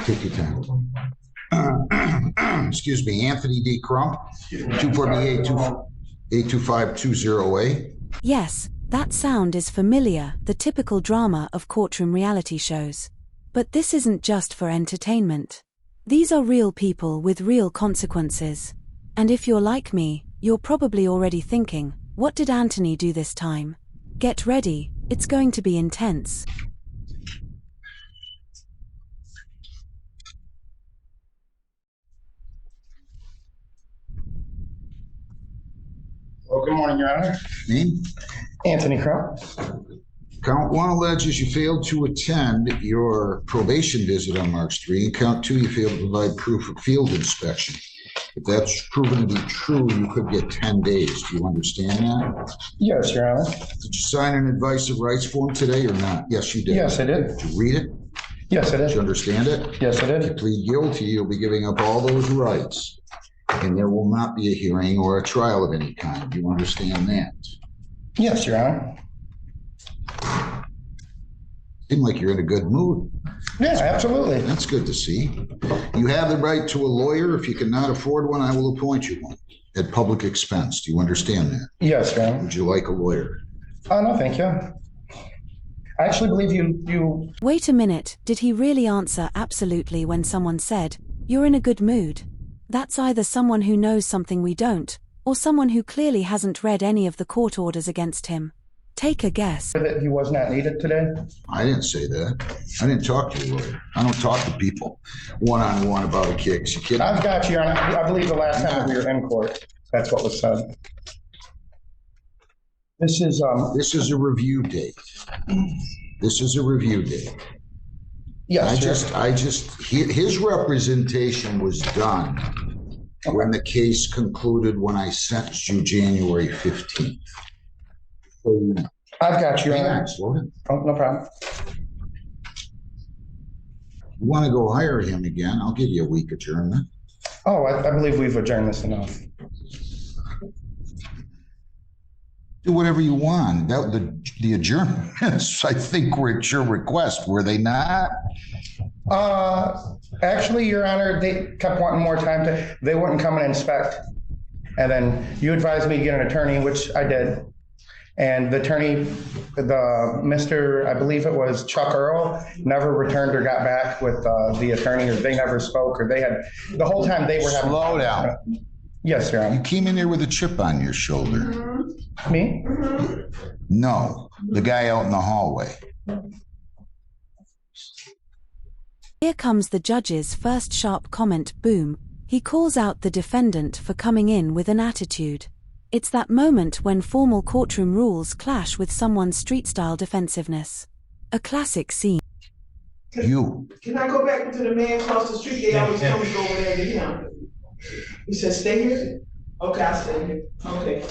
Take your time. Excuse me, Anthony D. Crump, 248-825-20A. Yes, that sound is familiar, the typical drama of courtroom reality shows. But this isn't just for entertainment. These are real people with real consequences. And if you're like me, you're probably already thinking, what did Anthony do this time? Get ready, it's going to be intense. Well, good morning, Your Honor. Name? Anthony Crump. Count 1 alleges you failed to attend your probation visit on March 3, and count 2, you failed to provide proof of field inspection. If that's proven to be true, you could get 10 days. Do you understand that? Yes, Your Honor. Did you sign an advice of rights form today or not? Yes, you did. Yes, I did. Did you read it? Yes, I did. Did you understand it? Yes, I If you did. plead guilty, you'll be giving up all those rights, and there will not be a hearing or a trial of any kind. Do you understand that? Yes, Your Honor. Seem like you're in a good mood. Yeah, absolutely. That's good to see. You have the right to a lawyer. If you cannot afford one, I will appoint you one at public expense. Do you understand that? Yes, Your Honor. Would you like a lawyer? No, thank you. I actually believe you. Wait a minute, did he really answer absolutely when someone said, you're in a good mood? That's either someone who knows something we don't, or someone who clearly hasn't read any of the court orders against him. Take a guess. That he was not needed today. I didn't say that. I didn't talk to a lawyer. I don't talk to people one-on-one about a case. You kidding? I've got you, Your Honor. I believe the last time we were in court, that's what was said. This is This is a review date. This is a review date. yes. His representation was done when the case concluded when I sentenced you January 15th. So you know. I've got you, Your Honor. Relax, Lord. Oh, no problem. You want to go hire him again, I'll give you a week adjournment. Oh, I believe we've adjourned this enough. Do whatever you want. The adjournments, I think, were at your request, were they not? Actually, Your Honor, they kept wanting more time they wouldn't come and inspect. And then you advised me to get an attorney, which I did. And the attorney, I believe it was Chuck Earl, never returned or got back with the attorney, or they never spoke, or the whole time they were having. Slow down. Yes, Your Honor. You came in here with a chip on your shoulder. Me? No, the guy out in the hallway. Here comes the judge's first sharp comment, boom. He calls out the defendant for coming in with an attitude. It's that moment when formal courtroom rules clash with someone's street-style defensiveness. A classic scene. You. Can I go back to the man across the street? They always tell me to go over there and get him. He said, stay here? Okay, I'll stay here. Okay.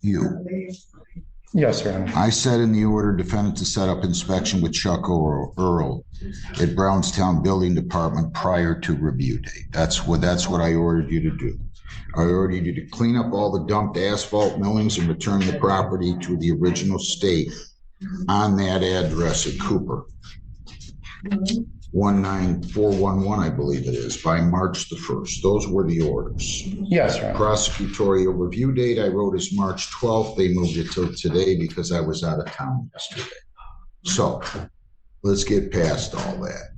You. Yes, Your Honor. I said in the order, defendant to set up inspection with Chuck Earl at Brownstown Building Department prior to review date. That's what I ordered you to do. I ordered you to clean up all the dumped asphalt millings and return the property to the original state on that address at Cooper. 19411, I believe it is, by March the 1st. Those were the orders. Yes, Your Honor. Prosecutorial review date, I wrote as March 12th. They moved it till today because I was out of town yesterday. So let's get past all that.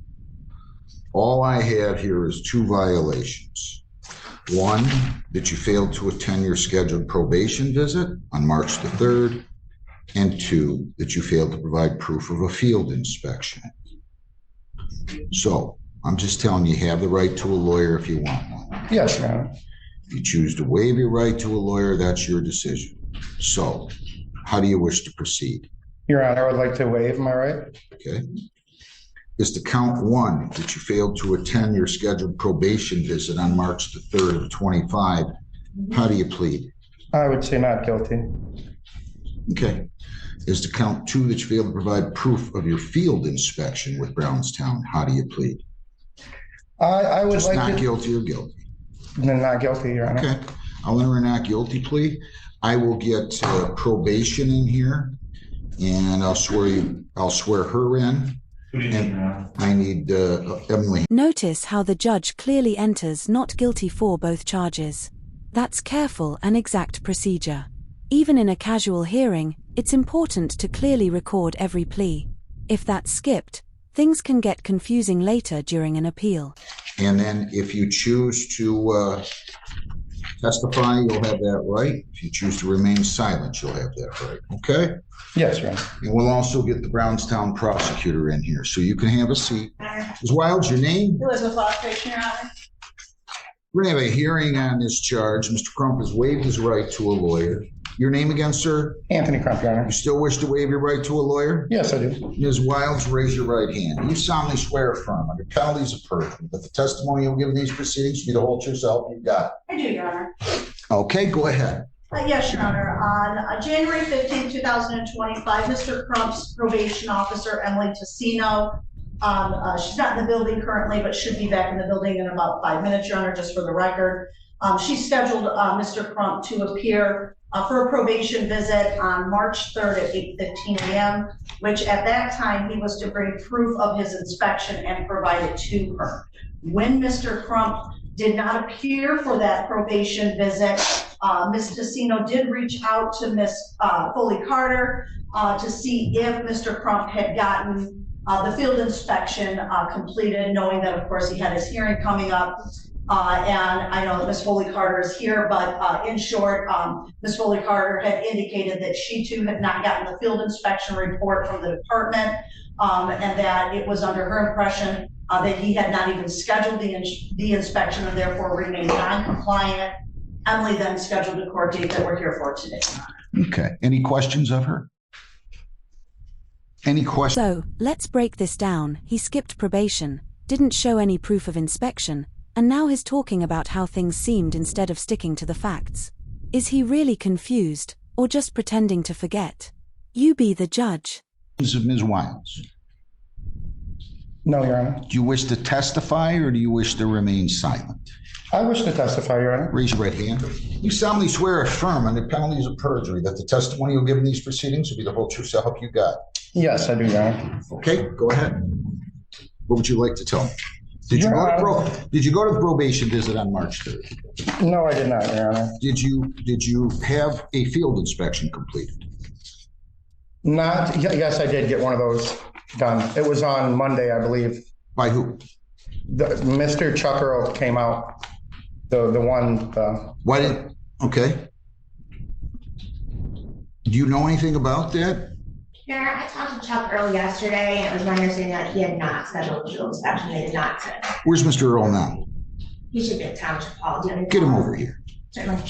All I have here is 2 violations. 1, that you failed to attend your scheduled probation visit on March the 3rd. And 2, that you failed to provide proof of a field inspection. So I'm just telling you, have the right to a lawyer if you want one. Yes, Your Honor. If you choose to waive your right to a lawyer, that's your decision. So how do you wish to proceed? Your Honor, I would like to waive my right. Okay. Is to count 1 that you failed to attend your scheduled probation visit on March the 3rd of 25. How do you plead? I would say not guilty. Okay. Is to count 2 that you failed to provide proof of your field inspection with Brownstown. How do you plead? I would Just like not to. guilty or guilty? Not guilty, Your Honor. Okay. I'll enter a not guilty plea. I will get probation in here, and I'll swear her in. Who do you need now? I need Emily. Notice how the judge clearly enters not guilty for both charges. That's careful and exact procedure. Even in a casual hearing, it's important to clearly record every plea. If that's skipped, things can get confusing later during an appeal. And then if you choose to testify, you'll have that right. If you choose to remain silent, you'll have that right. Okay? Yes, Your Honor. And we'll also get the Brownstown prosecutor in here, so you can have a seat. Ms. Wilds, your name? Elizabeth Lockridge, Your Honor. We're going to have a hearing on this charge. Mr. Crump has waived his right to a lawyer. Your name again, sir? Anthony Crump, Your Honor. You still wish to waive your right to a lawyer? Yes, I do. Ms. Wilds, raise your right hand. You solemnly swear affirm under penalties of perjury that the testimony you'll give in these proceedings will be the whole truth self you got. I do, Your Honor. Okay, go ahead. Yes, Your Honor. On January 15, 2025, Mr. Crump's probation officer, Emily Tassino, she's not in the building currently, but should be back in the building in about 5 minutes, Your Honor, just for the record. She scheduled Mr. Crump to appear for a probation visit on March 3rd at 8:15 a.m., which at that time he was to bring proof of his inspection and provide it to her. When Mr. Crump did not appear for that probation visit, Ms. Tassino did reach out to Ms. Foley Carter to see if Mr. Crump had gotten the field inspection completed, knowing that, of course, he had his hearing coming up. And I know that Ms. Foley Carter is here, but in short, Ms. Foley Carter had indicated that she too had not gotten the field inspection report from the department, and that it was under her impression that he had not even scheduled the inspection and therefore remained non-compliant. Emily then scheduled a court date that we're here for today. Okay. Any questions of her? Any questions? So, let's break this down. He skipped probation, didn't show any proof of inspection, and now he's talking about how things seemed instead of sticking to the facts. Is he really confused, or just pretending to forget? You be the judge. Of Ms. Wilds. No, Your Honor. Do you wish to testify or do you wish to remain silent? I wish to testify, Your Honor. Raise your right hand. You solemnly swear or affirm under penalties of perjury that the testimony you'll give in these proceedings will be the whole truth self you got. Yes, I do, Your Honor. Okay, go ahead. What would you like to tell me? Did you go to the probation visit on March 3rd? No, I did not, Your Honor. Did you have a field inspection completed? Yes, I did get one of those done. It was on Monday, I believe. By who? Mr. Chuck Earl came out. Why didn't? Okay. Do you know anything about that? Yeah, I talked to Chuck Earl yesterday, and it was my understanding that he had not scheduled a field inspection. They did not send it. Where's Mr. Earl now? He should be at Township Hall. Get him over here. Certainly.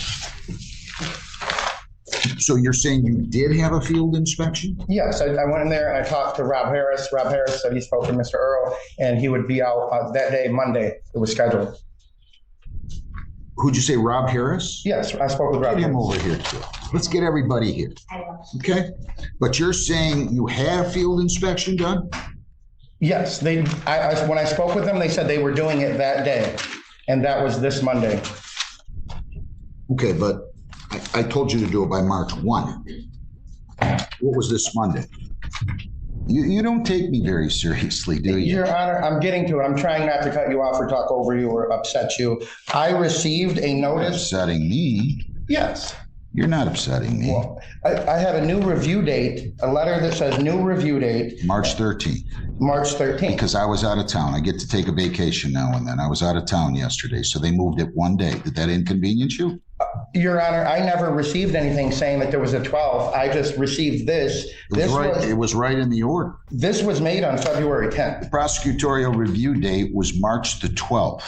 So you're saying you did have a field inspection? Yes, I went in there and I talked to Rob Harris. Rob Harris said he spoke to Mr. Earl and he would be out that day, Monday. It was scheduled. Who'd you say, Rob Harris? Yes, I spoke with Rob. Get him over here too. Let's get everybody here. Okay? But you're saying you had a field inspection done? Yes, when I spoke with them, they said they were doing it that day, and that was this Monday. Okay, but I told you to do it by March 1. What was this Monday? You don't take me very seriously, do you? Your Honor, I'm getting to it. I'm trying not to cut you off or talk over you or upset you. I received a notice. Upsetting me? Yes. You're not upsetting me. Well, I have a new review date, a letter that says new review date. March 13th. March 13th. Because I was out of town. I get to take a vacation now and then. I was out of town yesterday, so they moved it one day. Did that inconvenience you? Your Honor, I never received anything saying that there was a 12th. I just received this. It was right in the order. This was made on February 10th. The prosecutorial review date was March the 12th.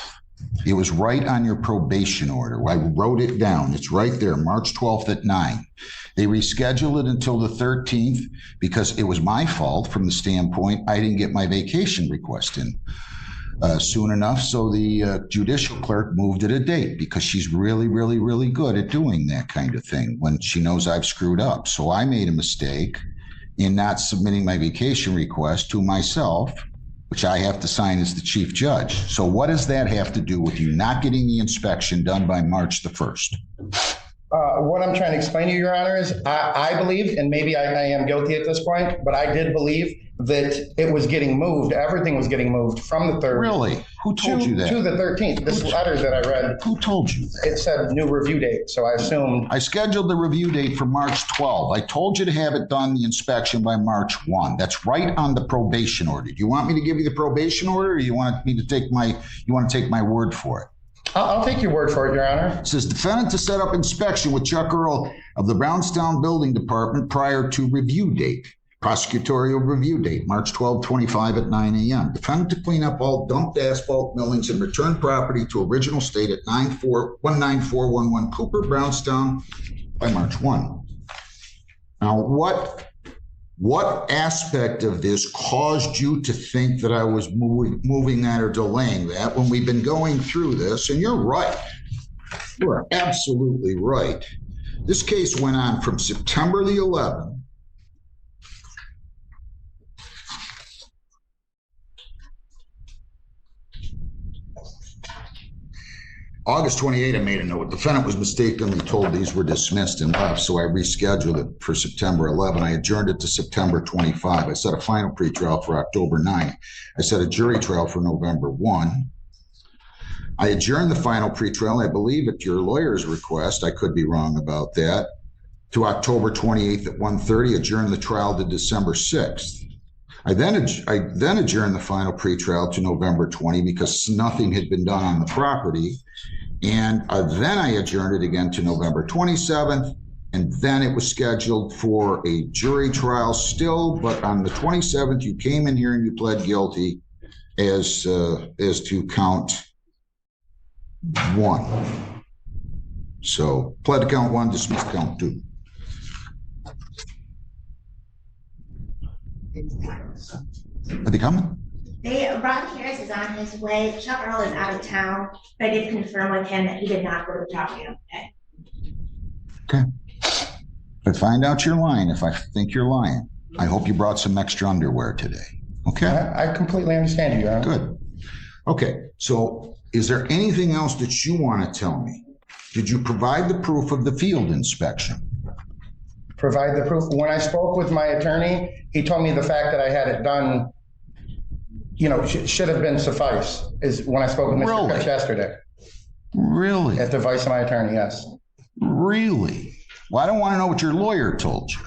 It was right on your probation order. I wrote it down. It's right there, March 12th at 9. They rescheduled it until the 13th because it was my fault from the standpoint I didn't get my vacation request in soon enough. So the judicial clerk moved it a date because she's really, really, really good at doing that kind of thing when she knows I've screwed up. So I made a mistake in not submitting my vacation request to myself, which I have to sign as the chief judge. So what does that have to do with you not getting the inspection done by March the 1st? What I'm trying to explain to you, Your Honor, is I believed, and maybe I am guilty at this point, but I did believe that it was getting moved. Everything was getting moved from the 3rd. Really? Who told you that? To the 13th. This letter that I read, Who told you that? it said new review date, so I assumed. I scheduled the review date for March 12. I told you to have it done, the inspection, by March 1. That's right on the probation order. Do you want me to give you the probation order, or you want me to take my word for it? I'll take your word for it, Your Honor. It says defendant to set up inspection with Chuck Earl of the Brownstown Building Department prior to review date. Prosecutorial review date, March 12, 25 at 9 a.m. Defendant to clean up all dumped asphalt millings and return property to original state at 19411 Cooper, Brownstown by March 1. Now, what aspect of this caused you to think that I was moving that or delaying that when we've been going through this? And you're right. You're absolutely right. This case went on from September the 11th August 28, I made a note. Defendant was mistakenly told these were dismissed and left, so I rescheduled it for September 11. I adjourned it to September 25. I set a final pretrial for October 9. I set a jury trial for November 1. I adjourned the final pretrial, I believe at your lawyer's request, I could be wrong about that, to October 28th at 1:30, adjourned the trial to December 6th. I then adjourned the final pretrial to November 20 because nothing had been done on the property. And then I adjourned it again to November 27th. And then it was scheduled for a jury trial still. But on the 27th, you came in here and you pled guilty as to count 1. So pled to count 1, dismissed count 2. Are they coming? Ron Harris is on his way. Chuck Earl is out of town, but I did confirm with him that he did not go to the talk today. Okay. If I find out you're lying, if I think you're lying, I hope you brought some extra underwear today. Okay? I completely understand you, Your Honor. Good. Okay. So is there anything else that you want to tell me? Did you provide the proof of the field inspection? Provide the proof. When I spoke with my attorney, he told me the fact that I had it done, should have been suffice, is when I spoke with Mr. Pitch yesterday. Really? At the advice of my attorney, yes. Really? Well, I don't want to know what your lawyer told you.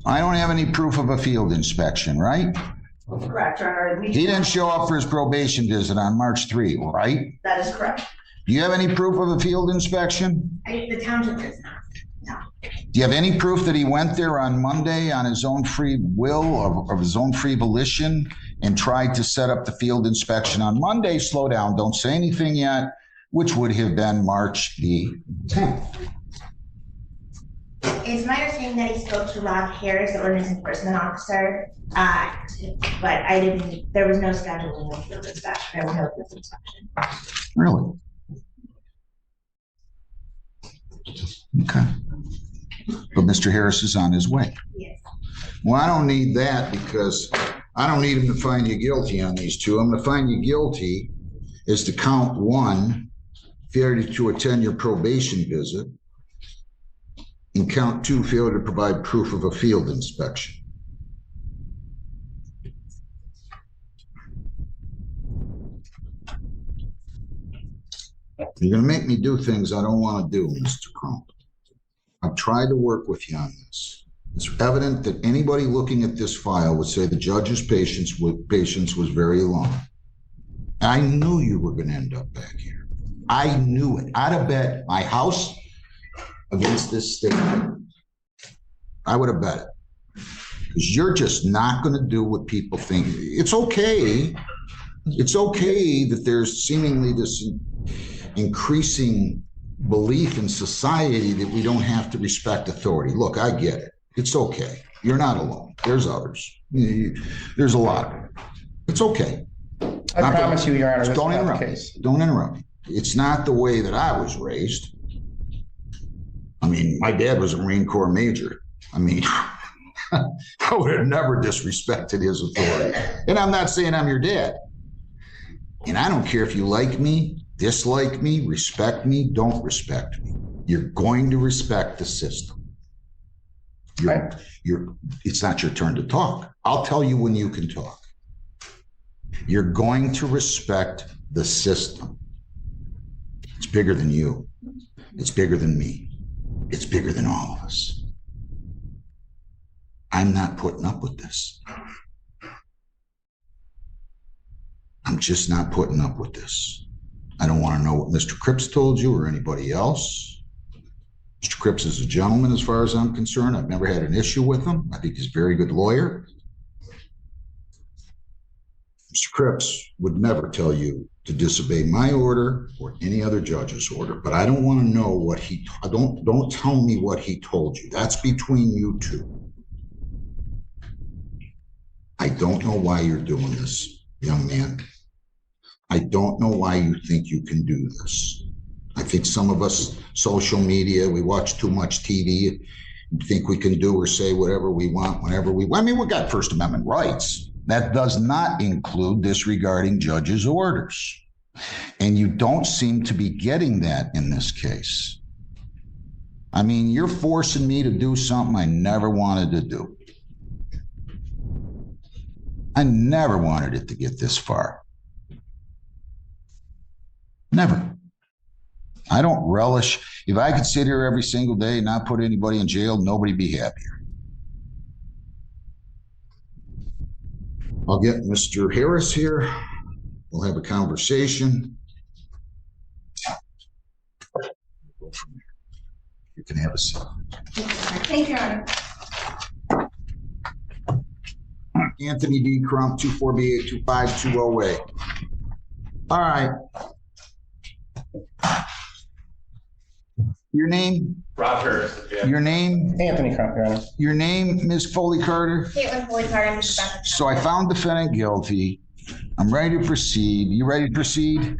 I don't have any proof of a field inspection, right? Correct, Your Honor. He didn't show up for his probation visit on March 3, right? That is correct. Do you have any proof of a field inspection? The township does not. No. Do you have any proof that he went there on Monday on his own free will, of his own free volition, and tried to set up the field inspection on Monday? Slow down, don't say anything yet, which would have been March the 10th. It's my understanding that he spoke to Rob Harris, the ordinance enforcement officer, but there was no scheduling of field inspection. There was no field inspection. Really? Okay. But Mr. Harris is on his way. Yes. Well, I don't need that because I don't need him to find you guilty on these two. I'm going to find you guilty as to count 1, failure to attend your probation visit, and count 2, failure to provide proof of a field inspection. You're going to make me do things I don't want to do, Mr. Crump. I've tried to work with you on this. It's evident that anybody looking at this file would say the judge's patience was very long. I knew you were going to end up back here. I knew it. I'd have bet my house against this state. I would have bet it. Because you're just not going to do what people think. It's okay. It's okay that there's seemingly this increasing belief in society that we don't have to respect authority. Look, I get it. It's okay. You're not alone. There's others. There's a lot of them. It's okay. I promise you, Your Honor, don't interrupt me. Don't interrupt me. It's not the way that I was raised. I mean, my dad was a Marine Corps major. I mean, I would have never disrespected his authority. And I'm not saying I'm your dad. And I don't care if you like me, dislike me, respect me, don't respect me. You're going to respect the system. It's not your turn to talk. I'll tell you when you can talk. You're going to respect the system. It's bigger than you. It's bigger than me. It's bigger than all of us. I'm not putting up with this. I'm just not putting up with this. I don't want to know what Mr. Cripps told you or anybody else. Mr. Cripps is a gentleman as far as I'm concerned. I've never had an issue with him. I think he's a very good lawyer. Mr. Cripps would never tell you to disobey my order or any other judge's order, but I don't want to know what don't tell me what he told you. That's between you two. I don't know why you're doing this, young man. I don't know why you think you can do this. I think some of us, social media, we watch too much TV and think we can do or say whatever we want whenever we want. I mean, we've got First Amendment rights. That does not include disregarding judges' orders. And you don't seem to be getting that in this case. I mean, you're forcing me to do something I never wanted to do. I never wanted it to get this far. Never. I don't relish. If I could sit here every single day and not put anybody in jail, nobody'd be happier. I'll get Mr. Harris here. We'll have a conversation. You can have a seat. Thank you, Your Honor. Anthony D. Crump, 24B825208. All right. Your name? Rob Hurst. Yeah. Your name? Anthony Crump, Your Honor. Your name, Ms. Foley Carter? Caitlin Foley Carter, Mr. Bethel. So I found defendant guilty. I'm ready to proceed. You ready to proceed?